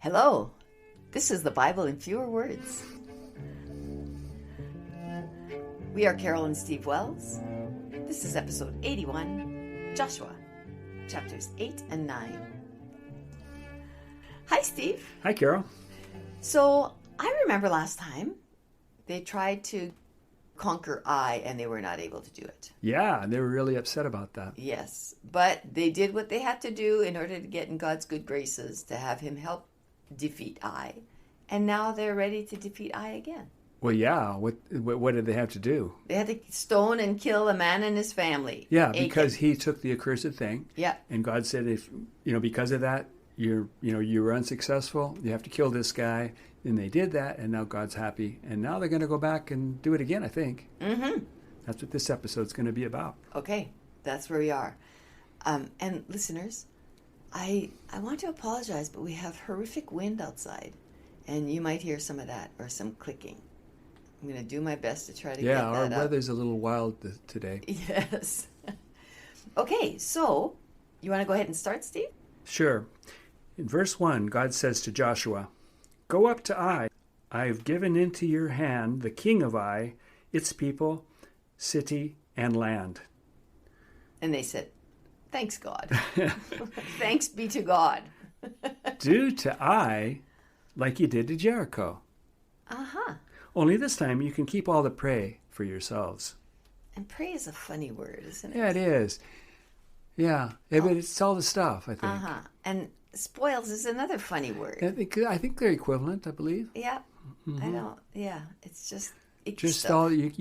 Hello, this is the Bible in Fewer Words. We are Carol and Steve Wells. This is episode 81, Joshua, chapters 8 and 9. Hi, Steve. Hi, Carol. So, I remember last time they tried to conquer Ai and they were not able to do it. Yeah, they were really upset about that. Yes, but they did what they had to do in order to get in God's good graces to have him help defeat Ai. And now they're ready to defeat Ai again. Well, yeah. What did they have to do? They had to stone and kill a man and his family. Yeah, because he took the accursed thing. Yeah. And God said, if because of that, you were unsuccessful. You have to kill this guy. And they did that, and now God's happy. And now they're going to go back and do it again, I think. Mm-hmm. That's what this episode's going to be about. Okay, that's where we are. And listeners, I want to apologize, but we have horrific wind outside. And you might hear some of that or some clicking. I'm going to do my best to try to get that up. Yeah, our weather's a little wild today. Yes. Okay, so you want to go ahead and start, Steve? Sure. In verse 1, God says to Joshua, "Go up to Ai. I have given into your hand the king of Ai, its people, city, and land." And they said, "Thanks, God." Thanks be to God. Do to Ai like you did to Jericho. Uh-huh. Only this time you can keep all the prey for yourselves. And prey is a funny word, isn't it? Yeah, it is. Yeah, but it's all the stuff, I think. Uh-huh. And spoils is another funny word. I think they're equivalent, I believe. Yeah. Mm-hmm. I don't, yeah. It's just stuff. all you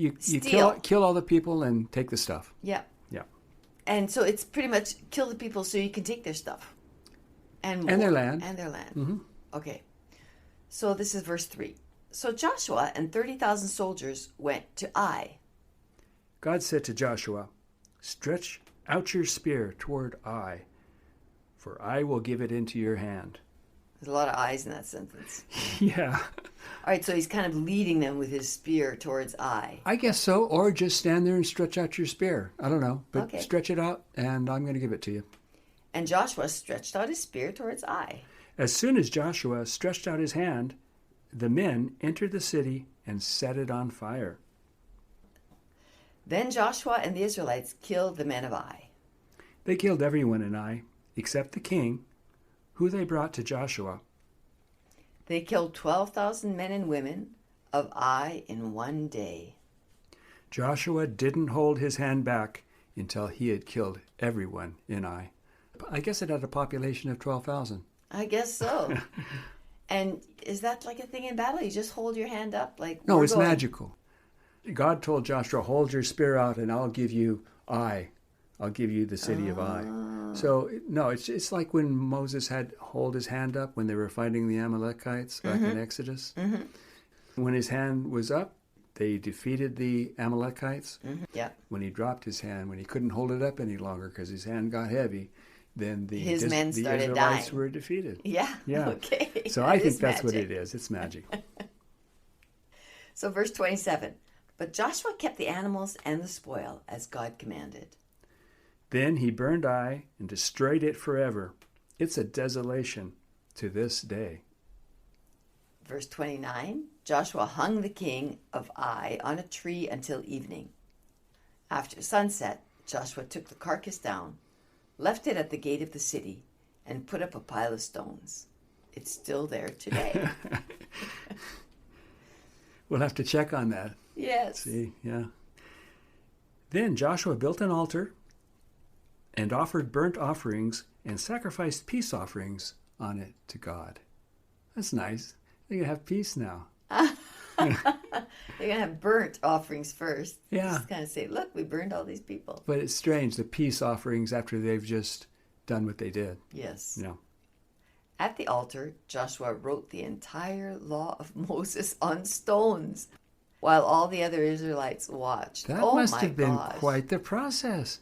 kill all the people and take the stuff. Yeah. Yeah. And so it's pretty much kill the people so you can take their stuff. And their land. And their land. Mm-hmm. Okay. So this is verse 3. So Joshua and 30,000 soldiers went to Ai. God said to Joshua, "Stretch out your spear toward Ai, for I will give it into your hand." There's a lot of I's in that sentence. Yeah. All right, so he's kind of leading them with his spear towards Ai. I guess so, or just stand there and stretch out your spear. I don't know, but okay. Stretch it out, and I'm going to give it to you. And Joshua stretched out his spear towards Ai. As soon as Joshua stretched out his hand, the men entered the city and set it on fire. Then Joshua and the Israelites killed the men of Ai. They killed everyone in Ai, except the king, who they brought to Joshua. They killed 12,000 men and women of Ai in one day. Joshua didn't hold his hand back until he had killed everyone in Ai. I guess it had a population of 12,000. I guess so. And is that like a thing in battle? You just hold your hand up? No, it's magical. God told Joshua, "Hold your spear out and I'll give you Ai. I'll give you the city of Ai." So, no, it's like when Moses had hold his hand up when they were fighting the Amalekites back in Exodus. Mm-hmm. When his hand was up, they defeated the Amalekites. Mm-hmm. Yeah. When he dropped his hand, when he couldn't hold it up any longer because his hand got heavy, then the Israelites dying. Were defeated. Yeah. Okay. So I think that's what it is. It's magic. So verse 27. But Joshua kept the animals and the spoil as God commanded. Then he burned Ai and destroyed it forever. It's a desolation to this day. Verse 29. Joshua hung the king of Ai on a tree until evening. After sunset, Joshua took the carcass down, left it at the gate of the city, and put up a pile of stones. It's still there today. We'll have to check on that. Yes. See, yeah. Then Joshua built an altar and offered burnt offerings and sacrificed peace offerings on it to God. That's nice. They're going to have peace now. They're going to have burnt offerings first. Yeah. Just kind of say, look, we burned all these people. But it's strange, the peace offerings after they've just done what they did. Yes. Yeah. At the altar, Joshua wrote the entire law of Moses on stones while all the other Israelites watched. That must have been quite the process,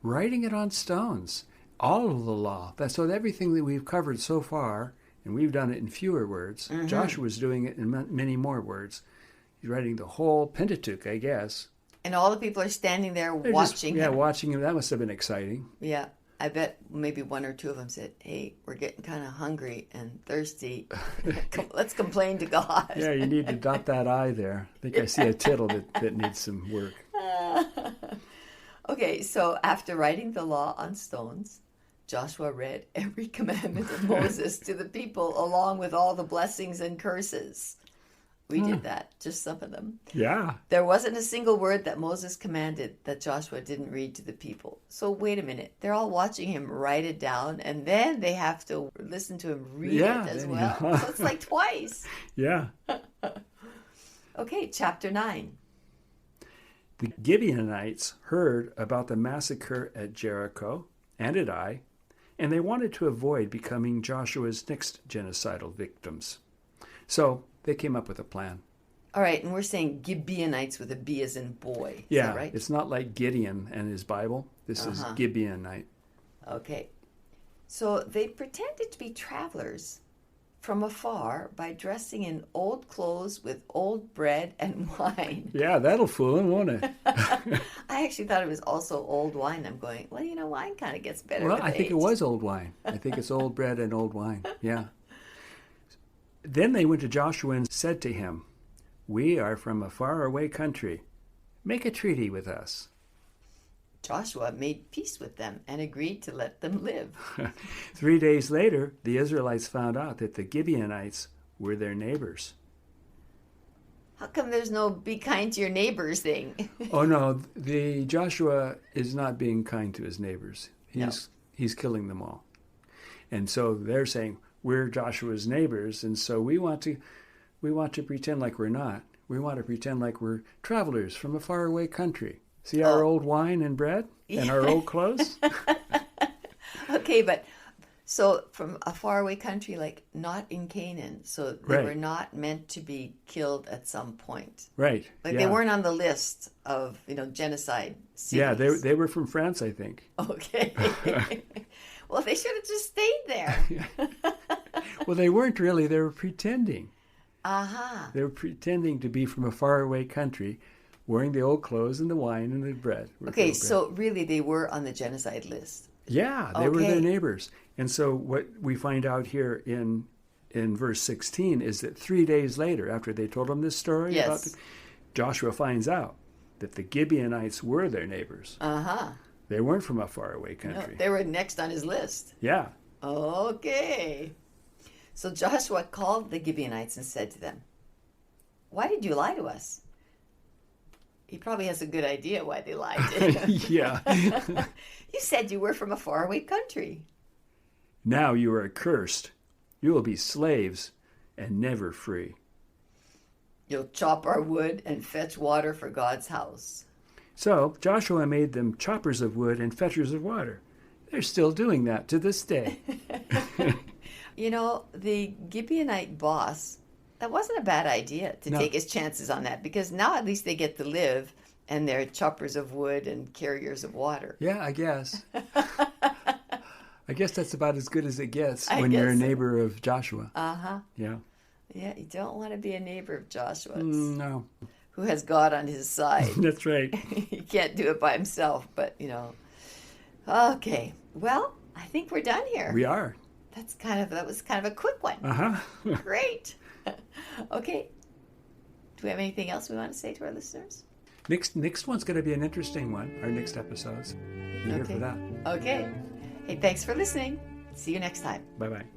writing it on stones. All of the law. So everything that we've covered so far, and we've done it in fewer words. Mm-hmm. Joshua's doing it in many more words. He's writing the whole Pentateuch, I guess. And all the people are standing there watching him. Yeah, watching him. That must have been exciting. Yeah. I bet maybe one or two of them said, hey, we're getting kind of hungry and thirsty. Let's complain to God. Yeah, you need to dot that I there. I think I see a tittle that needs some work. Okay, so after writing the law on stones, Joshua read every commandment of Moses to the people along with all the blessings and curses. We did that, just some of them. Yeah. There wasn't a single word that Moses commanded that Joshua didn't read to the people. So wait a minute. They're all watching him write it down, and then they have to listen to him read it as well. So it's like twice. Yeah. Okay, chapter 9. The Gibeonites heard about the massacre at Jericho and at Ai, and they wanted to avoid becoming Joshua's next genocidal victims. So they came up with a plan. All right, and we're saying Gibeonites with a B as in boy. Is Yeah, that right? It's not like Gideon and his Bible. This is Gibeonite. Okay. So they pretended to be travelers from afar by dressing in old clothes with old bread and wine. Yeah, that'll fool him, won't it? I actually thought it was also old wine. I'm going, well, wine kind of gets better Well, with I think age. it was old wine. I think it's old bread and old wine. Yeah. Then they went to Joshua and said to him, "We are from a faraway country. Make a treaty with us." Joshua made peace with them and agreed to let them live. 3 days later, the Israelites found out that the Gibeonites were their neighbors. How come there's no be kind to your neighbors thing? Oh no, the Joshua is not being kind to his neighbors. He's killing them all. And so they're saying, we're Joshua's neighbors, and so we want to pretend like we're not. We want to pretend like we're travelers from a faraway country. See our old wine and bread and our old clothes? Okay, but so from a faraway country, like not in Canaan, so they were not meant to be killed at some point. Right. Like they weren't on the list of, genocide cities. Yeah, they were from France, I think. Okay. Well, they should have just stayed there. Well, they weren't really. They were pretending. Uh-huh. They were pretending to be from a faraway country, wearing the old clothes and the wine and the bread. Okay, so really they were on the genocide list. Yeah, they were their neighbors. And so what we find out here in verse 16 is that 3 days later, after they told him this story, Joshua finds out that the Gibeonites were their neighbors. Uh-huh. They weren't from a faraway country. No, they were next on his list. Yeah. Okay. So Joshua called the Gibeonites and said to them, "Why did you lie to us?" He probably has a good idea why they lied to him. Yeah. You said you were from a faraway country. Now you are accursed. You will be slaves and never free. You'll chop our wood and fetch water for God's house. So Joshua made them choppers of wood and fetchers of water. They're still doing that to this day. The Gibeonite boss, that wasn't a bad idea to take his chances on that, because now at least they get to live and they're choppers of wood and carriers of water. Yeah, I guess. I guess that's about as good as it gets I when you're a guess so. neighbor of Joshua. Uh-huh. Yeah. Yeah, you don't want to be a neighbor of Joshua's No. who has God on his side. That's right. He can't do it by himself, but, Okay. Well, I think we're done here. We are. That was kind of a quick one. Uh-huh. Great. Okay. Do we have anything else we want to say to our listeners? Next one's going to be an interesting one, our next episodes. Be here for that. Okay. Hey, thanks for listening. See you next time. Bye-bye.